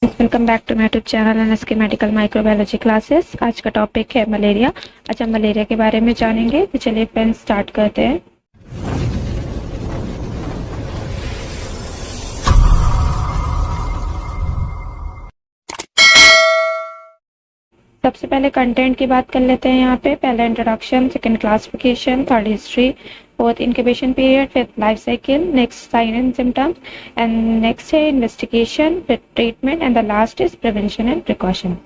Welcome back to my YouTube channel NSK medical microbiology classes. आज का topic है malaria. आज हम मलेरिया के बारे में जानेंगे, तो चलिए फ्रेंड्स स्टार्ट करते हैं। सबसे पहले कंटेंट की बात कर लेते हैं। यहाँ पे पहला introduction, second classification, third history, fourth incubation period, fifth life cycle, next sign and symptoms and next है इन्वेस्टिगेशन, फिर treatment and the last is prevention and precaution.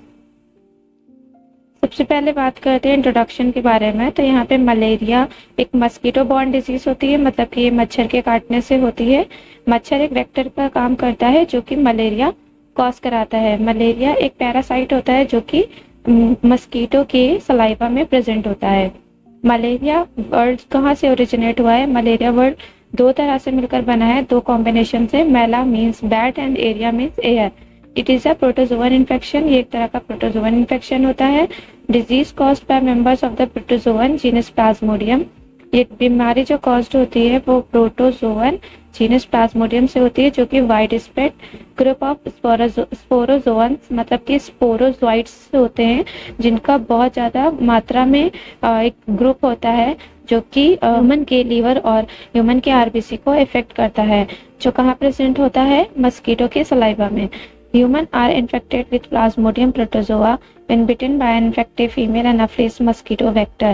सबसे पहले बात करते हैं इंट्रोडक्शन के बारे में। तो यहाँ पे मलेरिया एक मस्कीटो बॉर्न डिजीज होती है, मतलब कि ये मच्छर के काटने से होती है। मच्छर एक वेक्टर का काम करता है जो कि मलेरिया कॉज कराता है। मलेरिया एक पैरासाइट होता है जो कि मस्कीटो के सलाइवा में प्रेजेंट होता है। मलेरिया वर्ड कहाँ से ओरिजिनेट हुआ है? मलेरिया वर्ड दो तरह से मिलकर बना है, दो कॉम्बिनेशन से। मैला means bat and area means air. It is a protozoan infection, ये एक तरह का प्रोटोजोअन इन्फेक्शन होता है। Disease caused by members of the protozoan genus Plasmodium. ये बीमारी जो कॉज्ड होती है वो प्रोटोजोअन जीनस प्लाज्मोडियम से होती है, जो कि वाइड स्प्रेड ग्रुप ऑफ स्पोरोजोअन्स, मतलब कि स्पोरोजोइट्स होते हैं, जिनका बहुत ज्यादा मात्रा में एक ग्रुप होता है जो कि ह्यूमन के लीवर और ह्यूमन के आरबीसी को इफेक्ट करता है, जो कहाँ प्रेजेंट होता है? मस्कीटो के सलाइवा में। Humans are infected with Plasmodium protozoa when bitten by an infected female Anopheles mosquito vector.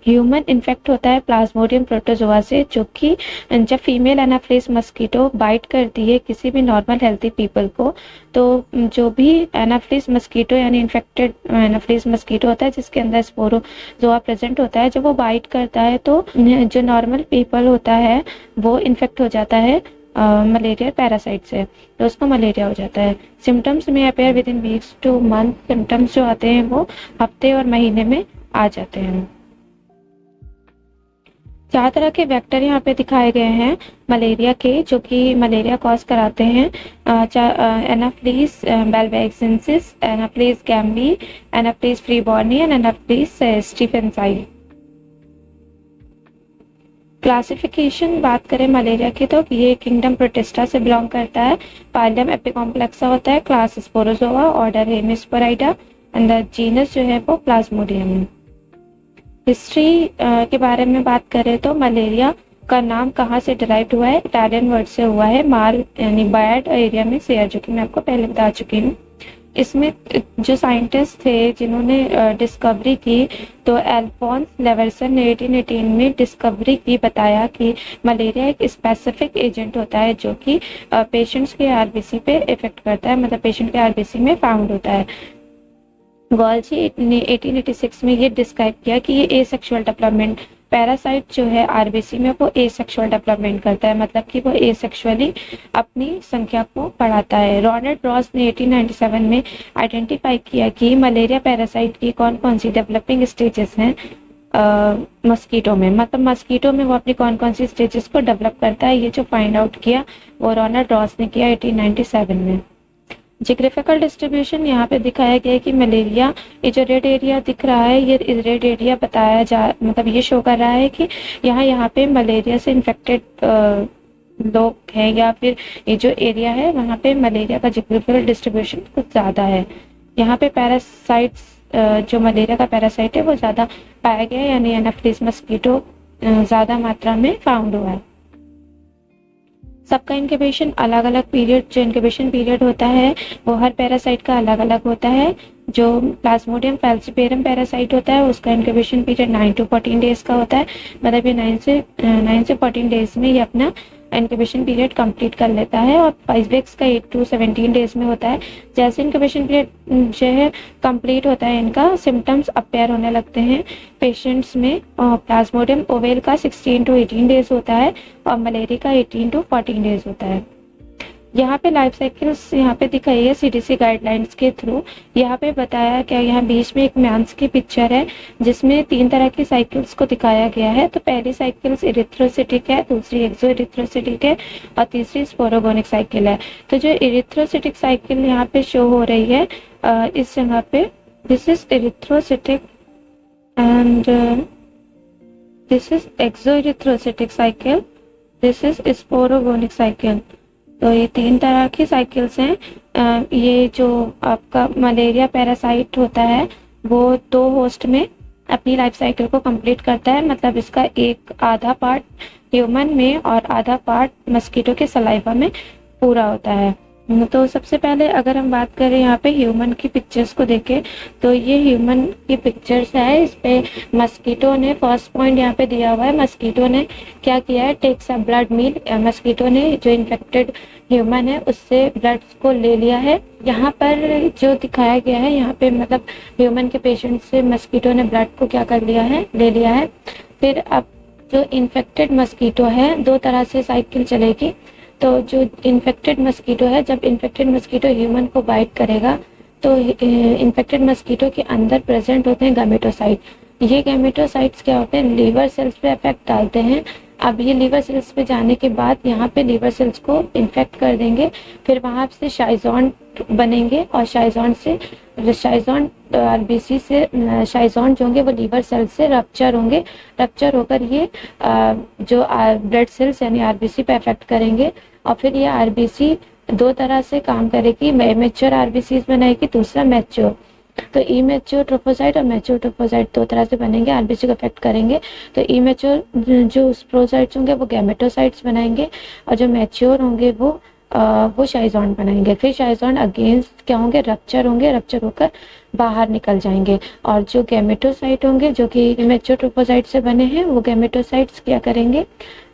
Human infect होता है प्लाज्मोडियम प्रोटोजोआ से, जो कि जब फीमेल एनाफ्लिस मस्कीटो बाइट करती है किसी भी नॉर्मल हेल्थी पीपल को, तो जो भी एनाफ्लिस मस्कीटो यानी इन्फेक्टेड एनाफ्लिस मस्कीटो होता है जिसके अंदर स्पोरोजोआ प्रेजेंट होता है, जब वो बाइट करता है तो जो नॉर्मल पीपल होता है वो इन्फेक्ट हो जाता है मलेरिया पैरासाइट से, तो उसको मलेरिया हो जाता है। सिम्टम्स में appear with in weeks two month. Symptoms जो आते हैं वो हफ्ते और महीने में आ जाते हैं। चार तरह के वेक्टर यहाँ पे दिखाए गए हैं मलेरिया के, जो कि मलेरिया कॉज कराते हैं। एनाफ्लीस बैल्वेक्सेंसिस, एनाफ्लीस गैम्बी, एनाफ्लीस फ्रीबॉर्नी एंड एनाफ्लीस स्टीफेंसाई। क्लासिफिकेशन बात करें मलेरिया की तो ये किंगडम प्रोटिस्टा से बिलोंग करता है। पाइलम एपिकॉम्प्लेक्सा होता है, class Sporozoa, order Haemosporida and the genus जो है वो प्लाज्मोडियम है। हिस्ट्री के बारे में बात करें तो मलेरिया का नाम कहाँ से डिराइव्ड हुआ है? इटालियन वर्ड से हुआ है, माल यानी बैड एरिया में सेयर, जो कि मैं आपको पहले बता चुकी हूँ। इसमें जो साइंटिस्ट थे जिन्होंने डिस्कवरी की, तो अल्फोंस लेवर्सन ने 1818 में डिस्कवरी की, बताया कि मलेरिया एक स्पेसिफिक एजेंट होता है जो कि पेशेंट्स के आरबीसी पे इफेक्ट करता है, मतलब पेशेंट के आरबीसी में फाउंड होता है। गॉल्जी ने 1886 में ये डिस्क्राइब किया कि ये एसेक्सुअल डेवलपमेंट, पैरासाइट जो है आरबीसी में वो एसेक्सुअल डेवलपमेंट करता है, मतलब कि वो एसेक्सुअली अपनी संख्या को बढ़ाता है। रॉनल्ड रॉस ने 1897 में आइडेंटिफाई किया कि मलेरिया पैरासाइट की कौन कौन सी डेवलपिंग स्टेजेस हैं मस्कीटो में, मतलब मस्कीटो में वो अपनी कौन कौन सी स्टेजेस को डेवलप करता है। ये जो फाइंड आउट किया वो रॉनल्ड रॉस ने किया 1897 में। जियोग्राफिकल डिस्ट्रीब्यूशन यहाँ पे दिखाया गया है कि मलेरिया, ये जो रेड एरिया दिख रहा है, ये रेड एरिया बताया जा, मतलब ये शो कर रहा है कि यहाँ पे मलेरिया से इन्फेक्टेड लोग हैं, या फिर ये जो एरिया है वहाँ पे मलेरिया का जियोग्राफिकल डिस्ट्रीब्यूशन कुछ ज़्यादा है। यहाँ पे पैरासाइट्स, जो मलेरिया का पैरासाइट है वो ज़्यादा पाया गया है, यानी एनाफ्लिस मस्कीटो ज़्यादा मात्रा में फाउंड हुआ है। सबका इंक्यूबेशन अलग अलग पीरियड, जो इंक्यूबेशन पीरियड होता है वो हर पैरासाइट का अलग अलग होता है। जो प्लाज्मोडियम फैल्सिपेरम पैरासाइट होता है उसका इंक्यूबेशन पीरियड 9 to 14 डेज का होता है, मतलब ये 9 से 14 डेज में ये अपना इंक्यूबेशन पीरियड कंप्लीट कर लेता है। और 5 वीक्स का 8 to 17 डेज में होता है। जैसे इंक्यूबेशन पीरियड जो है कंप्लीट होता है, इनका सिम्टम्स अपेयर होने लगते हैं पेशेंट्स में। प्लाज्मोडियम ओवेल का 16 to 18 डेज होता है और मलेरिया का 18 to 14 डेज होता है। यहाँ पे लाइफ साइकिल्स यहाँ पे दिखाई है सीडीसी गाइडलाइंस के थ्रू। यहाँ पे बताया क्या, यहाँ बीच में एक मैंस की पिक्चर है जिसमें 3 तरह की साइकिल्स को दिखाया गया है। तो पहली साइकिल्स इरिथ्रोसिटिक है, दूसरी एक्सो इरिथ्रोसिटिक है और तीसरी स्पोरोगोनिक साइकिल है। तो जो इरिथ्रोसिटिक साइकिल यहाँ पे शो हो रही है इस जगह पे, this is erythrocytic and this is exo erythrocytic cycle, this is sporogonic cycle. तो ये 3 तरह की साइकिल्स हैं। ये जो आपका मलेरिया पैरासाइट होता है वो 2 होस्ट में अपनी लाइफ साइकिल को कंप्लीट करता है, मतलब इसका एक आधा पार्ट ह्यूमन में और आधा पार्ट मस्कीटो के सलाइवा में पूरा होता है। तो सबसे पहले अगर हम बात करें यहाँ पे ह्यूमन की पिक्चर्स को देखें, तो ये ह्यूमन की पिक्चर्स है। इस पे मस्कीटो ने फर्स्ट पॉइंट यहाँ पे दिया हुआ है, मस्कीटो ने क्या किया है, takes a blood meal. Mosquito ने जो इन्फेक्टेड ह्यूमन है उससे ब्लड को ले लिया है। यहाँ पर जो दिखाया गया है, यहाँ पे मतलब ह्यूमन के पेशेंट से मस्कीटो ने ब्लड को क्या कर लिया है, ले लिया है। फिर अब जो इन्फेक्टेड मस्कीटो है, 2 तरह से साइकिल चलेगी। तो जो इन्फेक्टेड मस्कीटो है, जब इन्फेक्टेड मस्कीटो ह्यूमन को बाइट करेगा तो इन्फेक्टेड मस्कीटो के अंदर प्रेजेंट होते हैं गैमेटोसाइट। ये गैमेटोसाइट्स क्या होते हैं, लीवर सेल्स पे इफेक्ट डालते हैं। अब ये लीवर सेल्स पे जाने के बाद यहाँ पे लीवर सेल्स को इन्फेक्ट कर देंगे, फिर वहां से शाइजोन बनेंगे और शाइजोन आरबीसी से शाइजोन जो होंगे वो लीवर सेल से रप्चर होंगे। रप्चर होकर ये जो ब्लड सेल्स यानी आरबीसी पे इफेक्ट करेंगे और फिर ये आरबीसी 2 तरह से काम करेगी। मैच्योर आरबीसी बनाएगी, दूसरा मैच्योर। तो इमेच्योर ट्रोफोसाइट और मैच्योर ट्रोफोसाइट 2 तरह से बनेंगे, आरबीसी को अफेक्ट करेंगे। तो इमेच्योर जो स्प्रोसाइट्स होंगे वो गैमेटोसाइट्स बनाएंगे और जो मैच्योर होंगे वो शाइजोन बनाएंगे। फिर शाइजोन अगेंस्ट क्या होंगे, रप्चर होंगे, रप्चर होकर बाहर निकल जाएंगे। और जो गैमेटोसाइट होंगे जो कि इमेच्योर ट्रोफोसाइट से बने हैं, वो गैमेटोसाइट्स क्या करेंगे,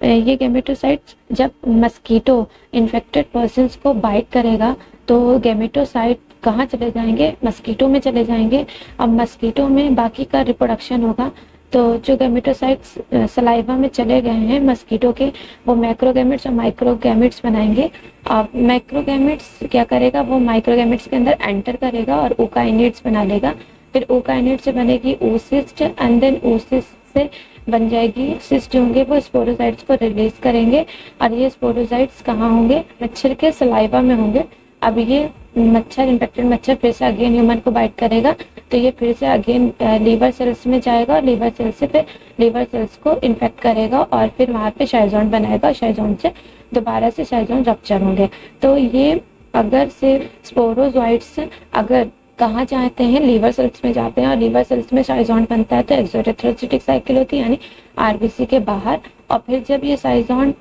ये गैमेटोसाइट्स जब मस्कीटो इन्फेक्टेड पर्सन्स को बाइट करेगा तो गैमेटोसाइट कहाँ चले जाएंगे, मस्कीटो में चले जाएंगे। अब मस्कीटो में बाकी का रिप्रोडक्शन होगा। तो जो गैमेटोसाइट्स सलाइवा में चले गए हैं मस्कीटो के, वो मैक्रोगैमेट्स और माइक्रोगैमेट्स बनाएंगे। अब मैक्रोगैमेट्स क्या करेगा, वो माइक्रोगैमेट्स के अंदर एंटर करेगा और ओकाइनेट्स बना लेगा। फिर ओकाइनेट से बनेगी oocyst एंड देन oocyst से बन जाएगी सिस्ट। जो होंगे वो स्पोरोसाइट्स को रिलीज करेंगे और ये स्पोरोसाइट्स कहाँ होंगे, मच्छर के सलाइवा में होंगे। अब ये मच्छर, इन्फेक्टेड मच्छर फिर से अगेन ह्यूमन को बाइट करेगा तो ये फिर से अगेन लीवर सेल्स में जाएगा और लीवर सेल्स से फिर लीवर सेल्स को इन्फेक्ट करेगा और फिर वहां पे शाइजोन बनाएगा। शाइजोन से दोबारा से शाइजोन रप्चर होंगे। तो ये अगर से स्पोरोजोइट्स अगर कहाँ जाते हैं, लीवर सेल्स में जाते हैं और लीवर सेल्स में शाइजोन बनता है तो एक्सोरेथ्रोसिटिक साइकिल होती है यानी आरबीसी के बाहर। और फिर जब ये शाइजोन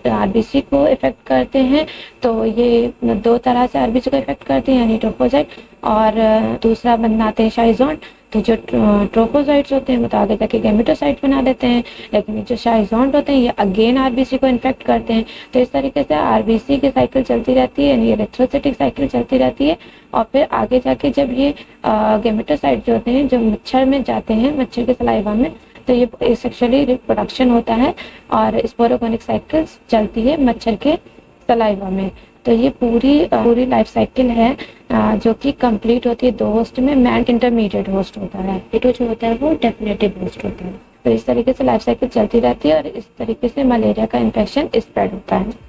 आरबीसी को इफेक्ट करते हैं तो ये 2 तरह से आरबीसी को इफेक्ट करते हैं यानी ट्रोफोसाइट और दूसरा बनाते हैं शाइजोन। तो जो ट्रोफोसाइट्स होते हैं वो तो आगे जाके गैमेटोसाइट बना लेते हैं, लेकिन जो शाइजोन होते हैं ये अगेन आरबीसी को इन्फेक्ट करते हैं। तो इस तरीके से आरबीसी की साइकिल चलती रहती है यानी एरिथ्रोसाइटिक साइकिल चलती रहती है। और फिर आगे जाके जब ये गैमेटोसाइट जो होते हैं जो मच्छर में जाते हैं, मच्छर के सलाइवा में, तो ये सेक्सुअली रिप्रोडक्शन होता है और स्पोरोगोनिक साइकिल चलती है मच्छर के सलाइवा में। तो ये पूरी लाइफ साइकिल है जो कि कंप्लीट होती है 2 होस्ट में। मैन इंटरमीडिएट होस्ट होता है, जो होता है वो डेफिनेटिव होस्ट होता है। तो इस तरीके से लाइफ साइकिल चलती रहती है और इस तरीके से मलेरिया का इन्फेक्शन स्प्रेड होता है।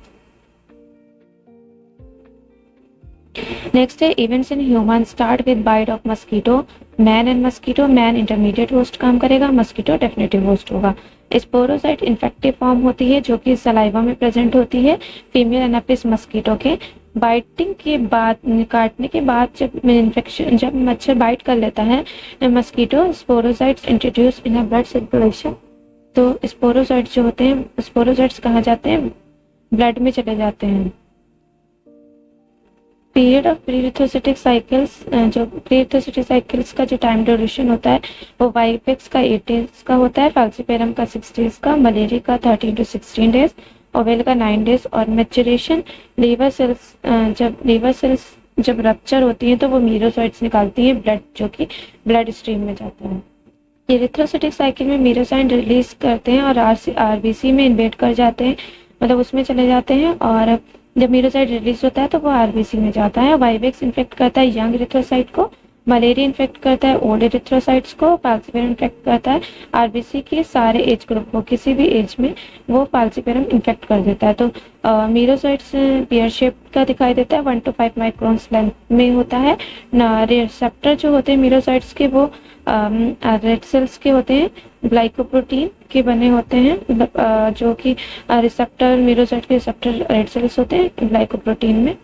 नेक्स्ट है events in human start with bite of mosquito. Man and mosquito, man intermediate host काम करेगा, मस्कीटो डेफिनेटिव होस्ट होगा। स्पोरोसाइट इन्फेक्टिव फॉर्म होती है जो कि सलाइवा में प्रेजेंट होती है फीमेल एनाफिस मस्कीटो के। बाइटिंग के बाद, काटने के बाद जब मच्छर बाइट कर लेता है mosquito, sporozoites introduce in blood circulation. तो स्पोरोसाइट्स जो होते हैं, स्पोरोसाइट्स कहाँ जाते हैं, ब्लड में चले जाते हैं। पीरियड ऑफ प्रीरिथोसिटिक साइकिल्स, जो प्रीरिथोसिटिक साइकिल्स का जो टाइम ड्यूरेशन होता है वो वाइपेक्स का 8 डेज का होता है, फाल्सिपेरम का 6 डेज का, मलेरी का 13 to 16 डेज, ओवेल का 9 डेज। और मैच्योरेशन लीवर सेल्स जब रप्चर होती हैं तो वो मीरोसाइट्स निकालती हैं ब्लड, जो कि ब्लड स्ट्रीम में जाता है। एरिथ्रोसाइटिक साइकिल में मीरोसाइन रिलीज करते हैं और आरबीसी में इन्वेट कर जाते हैं, मतलब उसमें चले जाते हैं। और जब मीरोसाइट रिलीज होता है तो वो आरबीसी में जाता है। वाइवेक्स इन्फेक्ट करता है यंग एरिथ्रोसाइट को, मलेरिया इन्फेक्ट करता है ओल्ड एरिथ्रोसाइट्स को, फाल्सिपेरम इन्फेक्ट करता है आरबीसी के सारे एज ग्रुप को, किसी भी एज में वो फाल्सिपेरम इन्फेक्ट कर देता है। तो मीरोसाइट्स पेयर शेप का दिखाई देता है, 1 to 5 माइक्रॉन्स लेंथ में होता है। रिसेप्टर जो होते हैं मीरोसाइट्स के वो रेड सेल्स के होते हैं, ग्लाइकोप्रोटीन के बने होते हैं, जो कि रिसेप्टर मीरोसाइट के रिसेप्टर रेड सेल्स होते हैं ग्लाइकोप्रोटीन में।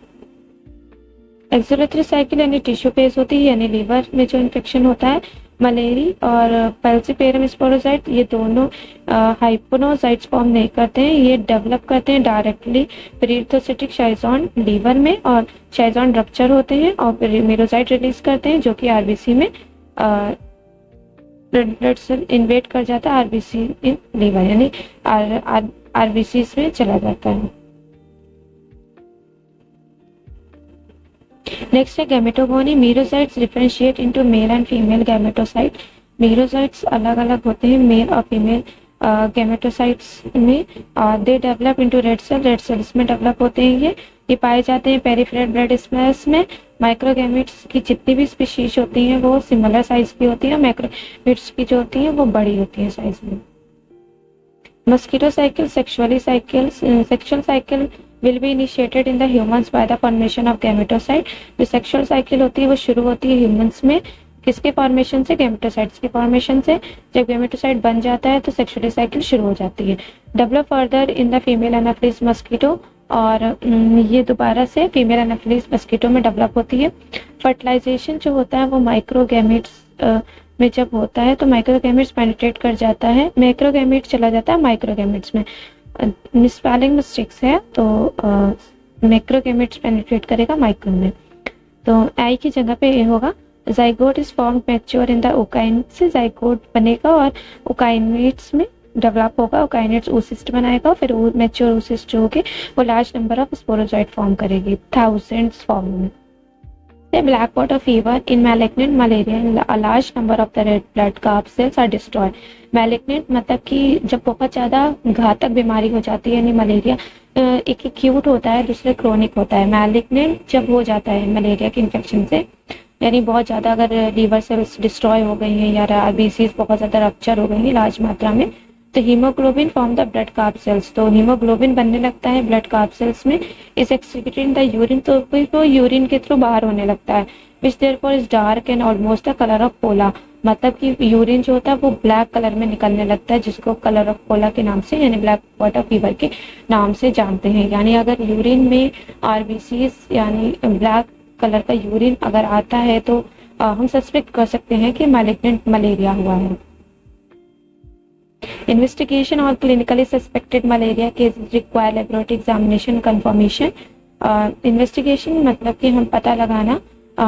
एक्सोलेटरी साइकिल यानी टिश्यू फेज होती है, यानी लीवर में जो इन्फेक्शन होता है। मलेरिया और फाल्सिपेरम स्पोरोसाइट ये दोनों हाइपोनोसाइट्स फॉर्म नहीं करते हैं, ये डेवलप करते हैं डायरेक्टली पेरिथोसिटिक शाइजॉन लीवर में, और शाइजॉन रप्चर होते हैं और मीरोसाइट रिलीज करते हैं, जो कि आरबीसी में ब्लड सेल इन्वेट कर जाता है आरबीसी इन लीवर, यानी आरबीसी में चला जाता है। नेक्स्ट है gametogony. Merozoites differentiate into male and female gametocyte. Merozoites अलग अलग होते हैं मेल और फीमेल गैमेटोसाइट्स में। They develop into red cells में डेवलप होते हैं ये पाए जाते हैं पेरिफेरल ब्लड स्मेल्स में। माइक्रोगैमेट्स की जितनी भी स्पीशीज होती हैं वो सिमिलर साइज की होती है, मैक्रोगैमेट्स की जो होती हैं वो बड़ी होती है साइज में। Mosquito cycle sexual cycle will be initiated in the humans by the formation of gametocyte। जो सेक्सुअल साइकिल होती है वो शुरू होती है ह्यूमंस में, किसके फॉर्मेशन से, गैमेटोसाइट्स के फॉर्मेशन से। जब गैमेटोसाइट बन जाता है तो सेक्सुअल साइकिल शुरू हो जाती है। Develop further in the female Anopheles mosquito, और ये दोबारा से फीमेल एनाफिलिस मस्कीटो में डेवलप होती है। फर्टिलाइजेशन जो होता है वो माइक्रोगैमेट्स में जब होता है तो माइक्रोगैमेट्स पेनिट्रेट कर जाता है, मैक्रोगैमेट चला जाता है माइक्रोगैमेट्स में। स्पेलिंग मिस्टेक्स है तो मैक्रोगैमेट्स पेनिट्रेट करेगा माइक्रो में, तो आई की जगह पे ए होगा। Zygote is formed mature in the ookinete से, जाइगोट बनेगा और ओकाइनेट्स में डेवलप होगा, ओकाइनेट्स oocyst बनाएगा, फिर मैच्योर oocyst जो होगी वो large number of sporozoite form करेगी, थाउजेंड्स फॉर्म में। Black water fever in malignant malaria, a large number of the red blood corpuscles cells are destroyed। Malignant मतलब कि जब बहुत ज़्यादा घातक बीमारी हो जाती है, यानी मलेरिया एक एक्यूट होता है दूसरे क्रोनिक होता है। मैलिग्नेंट जब हो जाता है मलेरिया के इन्फेक्शन से, यानी बहुत ज़्यादा अगर लीवर सेल्स डिस्ट्रॉय हो गई हैं या आरबीसीज बहुत ज़्यादा रप्चर हो गई हैं लार्ज मात्रा में, तो haemoglobin form the blood carb cells, तो हीमोग्लोबिन बनने लगता है ब्लड कार्ब सेल्स में। Is excreted in the urine, तो फिर वो यूरिन के थ्रू बाहर होने लगता है। Which therefore is dark and almost the colour of पोला, मतलब कि यूरिन जो होता है वो ब्लैक कलर में निकलने लगता है, जिसको कलर ऑफ पोला के नाम से, यानी ब्लैक वाटर फीवर के नाम से जानते हैं। यानी अगर यूरिन में आरबीसीज यानी ब्लैक कलर का यूरिन अगर आता है तो हम सस्पेक्ट कर सकते हैं कि मैलिग्नेंट मलेरिया हुआ है। Investigation or clinically suspected malaria cases require laboratory examination confirmation। Investigation मतलब कि हम पता लगाना,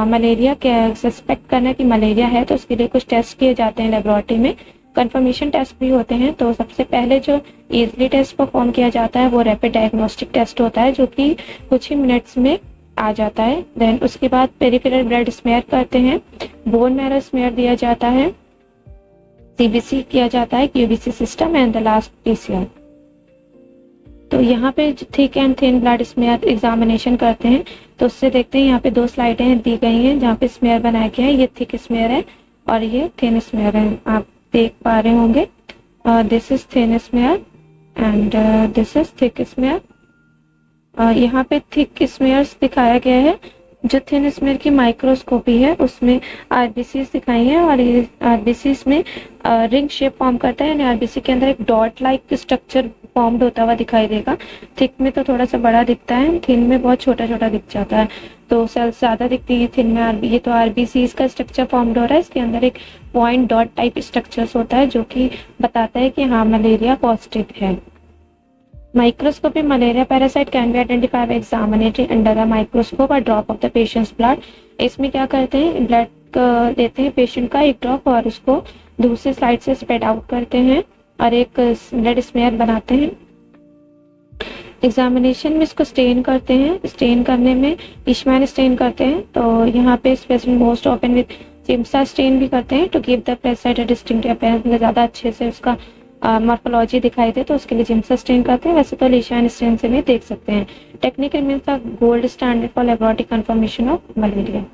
मलेरिया क्या सस्पेक्ट करना कि मलेरिया है, तो उसके लिए कुछ टेस्ट किए जाते हैं लेबोरेटरी में, कंफर्मेशन टेस्ट भी होते हैं। तो सबसे पहले जो इजली टेस्ट परफॉर्म किया जाता है वो रैपिड डायग्नोस्टिक टेस्ट होता है, जो कि कुछ ही मिनट्स में आ जाता है। देन उसके बाद पेरिफेरल ब्लड स्मेयर करते हैं, बोन मैरो स्मेयर दिया जाता है, सीबीसी किया जाता है, QBC system, and the last PCR. तो यहाँ पे thick and thin blood smear examination करते हैं, तो उससे देखते हैं यहाँ पे 2 स्लाइडें दी गई हैं जहाँ पे स्मेयर बनाया गया है। ये थिक स्मेयर है और ये थिन स्मेयर है, आप देख पा रहे होंगे। This is thin smear and this is thick smear. यहाँ पे थिक स्मेयर्स दिखाया गया है। जो थिन स्मेयर की माइक्रोस्कोपी है उसमें आरबीसीज दिखाई है, और ये आरबीसीज में रिंग शेप फॉर्म करता है, यानी आरबीसी के अंदर एक डॉट लाइक स्ट्रक्चर फॉर्म्ड होता हुआ दिखाई देगा। थिक में तो थोड़ा सा बड़ा दिखता है, थिन में बहुत छोटा छोटा दिख जाता है, तो सेल्स ज्यादा दिखती है थिन में। ये तो आरबीसीज का स्ट्रक्चर फॉर्म्ड हो रहा है, इसके अंदर एक पॉइंट डॉट टाइप स्ट्रक्चर्स होता है जो कि बताता है कि हाँ मलेरिया पॉजिटिव है। Microscopy malaria parasite can be identified by examining under the microscope a drop of the patient's blood। इसमें क्या करते हैं, ब्लड लेते हैं पेशेंट का एक ड्रॉप और उसको दूसरी स्लाइड से स्प्रेड आउट करते हैं और एक ब्लड स्मेयर बनाते हैं। एग्जामिनेशन में इसको स्टेन करते हैं, स्टेन करने में इशमैन स्टेन करते हैं, तो यहाँ पे specific most open with Giemsa stain भी करते हैं to give the parasite a distinctive appearance, ज़्यादा अच्छे से उसका मॉर्फोलॉजी दिखाई दे तो उसके लिए जिम्सा स्टेन करते हैं। वैसे तो लिशान स्टेन से भी देख सकते हैं। Technical means the gold standard for laboratory confirmation of malaria.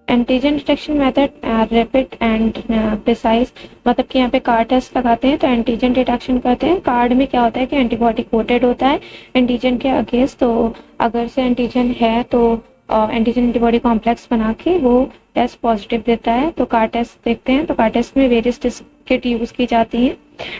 Antigen detection method rapid and precise, मतलब कि यहाँ पे कार्ड टेस्ट लगाते हैं तो एंटीजन डिटेक्शन करते हैं। कार्ड में क्या होता है कि एंटीबॉडी कोटेड होता है एंटीजन के अगेंस्ट, तो अगर से एंटीजन है तो एंटीजन एंटीबॉडी कॉम्प्लेक्स बना के वो टेस्ट पॉजिटिव देता है। तो कार्ड टेस्ट देखते हैं, तो कार्ड टेस्ट में वेरियस टेस्ट किट यूज़ की जाती हैं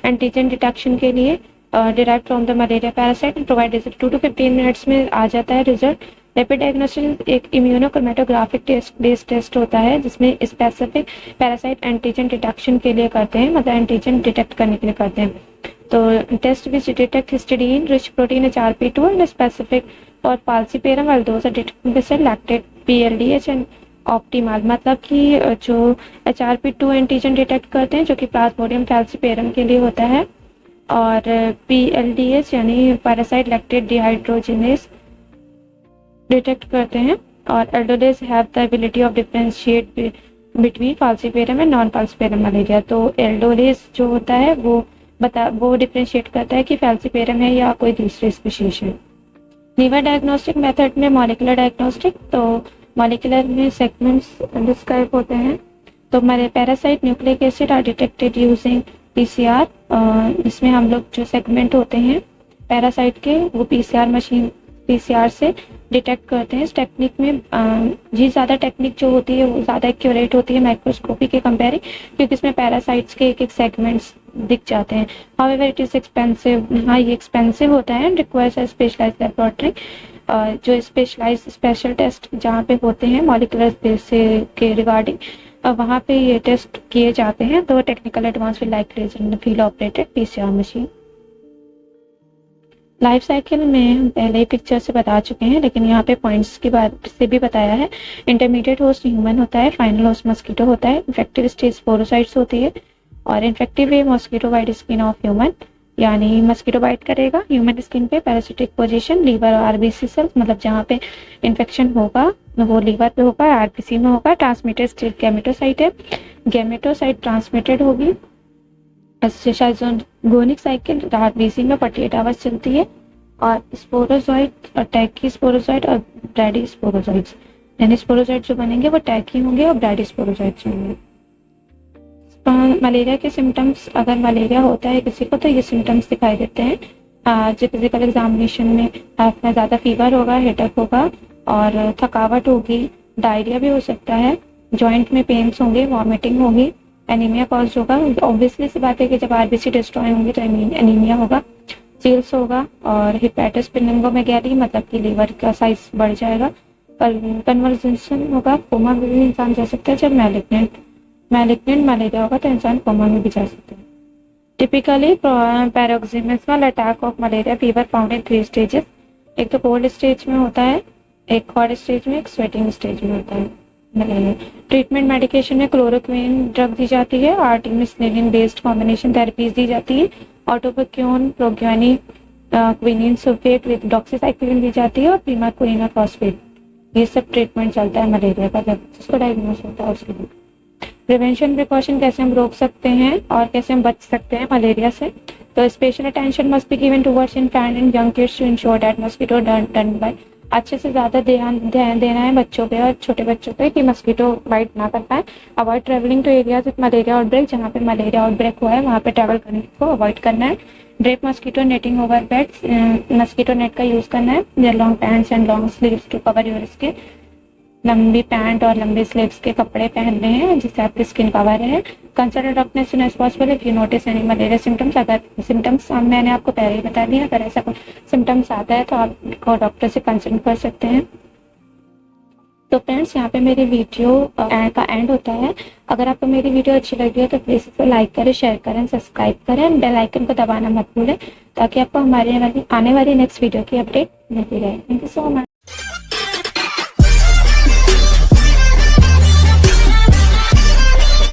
एंटीजन डिटेक्शन के लिए। Derive from the malaria parasite and provide result 2 to 15 minutes में आ जाता है रिजल्ट। रैपिड डायग्नोस्टिक एक इम्यूनोक्रोमेटोग्राफिक बेस्ड टेस्ट होता है जिसमें स्पेसिफिक पैरासाइट एंटीजन डिटेक्शन के लिए करते हैं, मतलब एंटीजन डिटेक्ट करने के लिए करते हैं। तो test which detect histidine rich protein HRP2 and specific और falciparum while those are detected with lactate PLDH and optimal, मतलब कि जो HRP2 एंटीजन डिटेक्ट करते हैं जो कि प्लाज्मोडियम फैल्सिपेरम के लिए होता है, और PLDH यानी पैरासाइट लैक्टेट डिहाइड्रोजिनेस डिटेक्ट करते हैं, और aldolase have the ability of differentiate between falciparum and non falciparum malaria. तो एल्डोडेज जो होता है वो डिफरेंशिएट करता है कि फाल्सिपेरम है या कोई दूसरी स्पीशीज है। लीवर डायग्नोस्टिक मेथड में मॉलिक्यूलर डायग्नोस्टिक, तो मॉलिक्यूलर में सेगमेंट्स डिस्क्राइब होते हैं। तो हमारे parasite nucleic acid are detected using PCR, इसमें हम लोग जो सेगमेंट होते हैं पैरासाइट के वो PCR से डिटेक्ट करते हैं। इस टेक्निक में ये ज़्यादा टेक्निक जो होती है वो ज़्यादा एक्यूरेट होती है माइक्रोस्कोपी के कंपेयरिंग, क्योंकि इसमें पैरासाइट्स के एक सेगमेंट्स दिख जाते हैं। हाउएवर इट इज़ एक्सपेंसिव, हाँ ये एक्सपेंसिव होता है and requires a specialised laboratory, जो स्पेशल टेस्ट जहाँ पे होते हैं मॉलिक्यूलर बेस के रिगार्डिंग वहाँ पे ये टेस्ट किए जाते हैं। तो technical advance will like field operated PCR machine. Life cycle में हम पहले ही पिक्चर से बता चुके हैं, लेकिन यहाँ पे पॉइंट्स की बात से भी बताया है। इंटरमीडिएट होस्ट ह्यूमन होता है, फाइनल होस्ट मस्कीटो होता है, इन्फेक्टिव स्टेज स्पोरोसाइट्स होती है, और infective way mosquito bite skin of human, यानी मस्कीटो बाइट करेगा ह्यूमन स्किन पे। पैरासिटिक पोजीशन लीवर और RBC सेल्स, मतलब जहाँ पे इन्फेक्शन होगा वो लीवर पे होगा, RBC में होगा। ट्रांसमिटेड स्टेज गैमेटोसाइट है, गैमेटोसाइट ट्रांसमिटेड होगी। गोनिक साइकिल RBC में 48 आवर्स चलती है, और स्पोरोजॉइड और टैगी स्पोरोजॉइड और ब्रैडी स्पोरोजॉइड्स, यानी स्पोरोजॉइड जो बनेंगे वो टैगी होंगे और ब्रैडी स्पोरोजॉइड्स होंगे। मलेरिया के सिम्टम्स, अगर मलेरिया होता है किसी को तो ये सिम्टम्स दिखाई देते हैं। जो फिजिकल एग्जामिनेशन में ज़्यादा फीवर होगा, हेडेक होगा और थकावट होगी, डायरिया भी हो सकता है, जॉइंट में पेन्स होंगे, वॉमिटिंग होगी, एनीमिया कॉज होगा। ऑब्वियसली सी बात है कि जब RBC डिस्ट्रॉय होंगे तो एनीमिया होगा, चील्स होगा, और हिपैटिस पिनिंगोमेगैली, मतलब कि लीवर का साइज बढ़ जाएगा, कन्वर्जेंशन होगा, कोमा में भी इंसान जा सकता है। जब मैलिग्नेंट मलेरिया होगा तो इंसान कोमा में भी जा सकता है। Typically paroxysmal attack of malaria fever found in 3 stages, एक तो कोल्ड स्टेज में होता है, एक हॉट स्टेज में, एक स्वेटिंग स्टेज में होता है मलेरिया। ट्रीटमेंट मेडिकेशन में क्लोरोक्विन ड्रग दी जाती है, आर्टिमिसिनिन बेस्ड कॉम्बिनेशन थेरेपीज दी जाती है, ऑटोपक्योन, प्रोग्यानी, क्विनिन सल्फेट विद डॉक्सीसाइक्लिन दी जाती है, और प्रीमाक्विन फॉस्फेट, ये सब ट्रीटमेंट चलता है मलेरिया का जब जिसको डायग्नोस होता है उसके लिए। प्रिवेंशन प्रिकॉशन, कैसे हम रोक सकते हैं और कैसे हम बच सकते हैं मलेरिया से, तो special attention must be given towards infant and young kids to ensure that mosquito done by, अच्छे से ज़्यादा ध्यान देना है बच्चों पे और छोटे बच्चों पे कि मस्कीटो बाइट ना कर पाए। Avoid travelling to areas with malaria outbreak, जहाँ पे मलेरिया आउटब्रेक हुआ है वहाँ पे ट्रैवल करने को अवॉइड करना है। Drape mosquito netting over beds, mosquito net का यूज़ करना है। Long pants and long sleeves to cover your skin, लंबी पैंट और लंबे स्लीव्स के कपड़े पहन रहे हैं जिससे आपकी स्किन कवर है। Consult doctor as soon as possible if you notice any malaria symptoms, अगर सिम्टम्स मैंने आपको पहले ही बता दिया, अगर ऐसा कोई सिम्टम्स आता है तो आपको डॉक्टर से कंसल्ट कर सकते हैं। तो फ्रेंड्स यहाँ पे मेरी वीडियो का एंड होता है। अगर आपको मेरी वीडियो अच्छी लगी हो तो प्लीज़ इसे लाइक करें, शेयर करें, सब्सक्राइब करें, बेल आइकन को दबाना मत भूलें ताकि आपको हमारे आने वाली नेक्स्ट वीडियो की अपडेट मिलती रहे। Thank you so much.